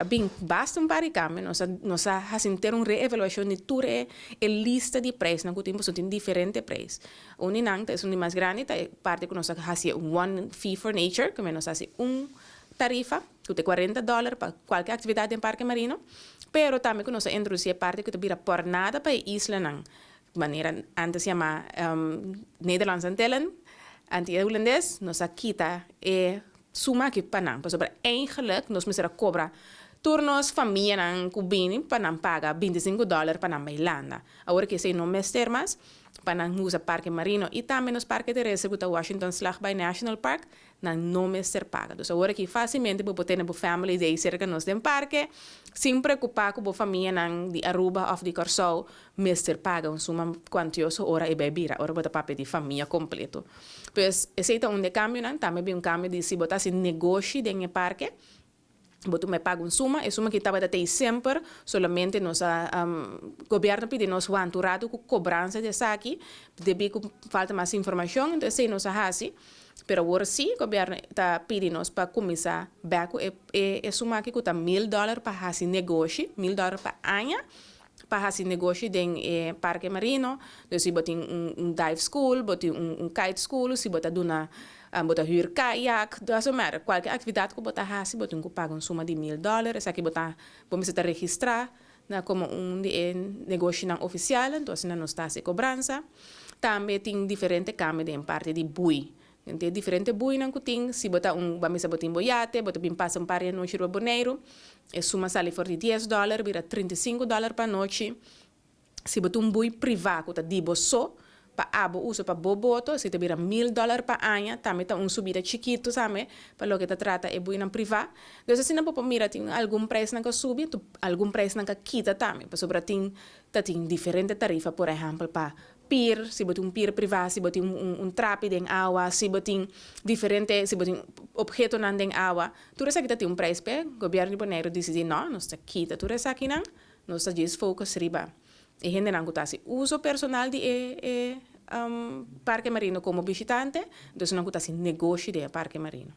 bem, basta um par de câmbio, nós fazemos ter uma reevaluação de toda a lista de preços, não temos diferentes preços. O Ninang é um mais grande, é parte que nós fazemos one fee for nature, que nós fazemos tarifa, que tem $40 para qualquer atividade em parque marino, pero também que nós introduzimos parte que vira por nada para a isla, não. De maneira, antes se chama Nederlands Antillen, anti-holandês, nós quita e suma aqui para não, sobre eigenlijk nós precisamos cobrar turnos família não cubini para não pagar $25 para não bailanda. Agora que sei não mais termas para não usar parque marino e também nos parques terrestres que Washington Slagby National Park não mais ser paga. Então agora que facilmente pode ter uma family day cerca nos dem parque sem preocupar com a família não de Aruba ou de Curaçao mais ser paga uma suma quantiosa hora e bebida hora bota papel de família completo. Pois esse é um de cambio não também um cambio de se botar se negócio dentro do parque. Boto me paga suma, e suma que estava até sempre, solamente nos governo pede nos anturado com cobrança de saque, debi que falta mais informação, então sei nos assim, pero agora sim, o governo está pedindo nos para começar beco e suma que custa $1,000 para fazer negócio, $1,000 para ano, para fazer negócio em parque marino, então se botar dive school, botar kite school, se botar duna botar huur kayak, dat is maar qualquer atividade que botar hasi, botar paga suma de $1,000, essa aqui botar, vamos estar registrar, na como de negócio não oficial, então assim não está se cobrança. Também tem diferente câmbio em parte de bui. Tem diferente bui não tem, se botar vamos botar boiate, botar bem passa par de noite no boneiro, e suma sale for de $10, vira $35 para noite. Se botar bui privado, tá dibo só, para abo uso para boboto, se te vira $1,000 para ano, também tá subida chiquito, sabe? Para lo que te trata é boi na privado. Então, se não pode mira tem algum preço não que sube, algum preço não que quita também. Para sobre tem diferente tarifa, por exemplo, para pier, se botar pier privado, se botar trape em água, se botar diferente, se botar objeto não em água, tudo isso aqui tem preço, o governo de Bonaire decide não, nós está quita tudo isso aqui não, nós está diz focus riba. E gente não conta uso personal de parque marino como visitante, então não conta negócio de parque marino.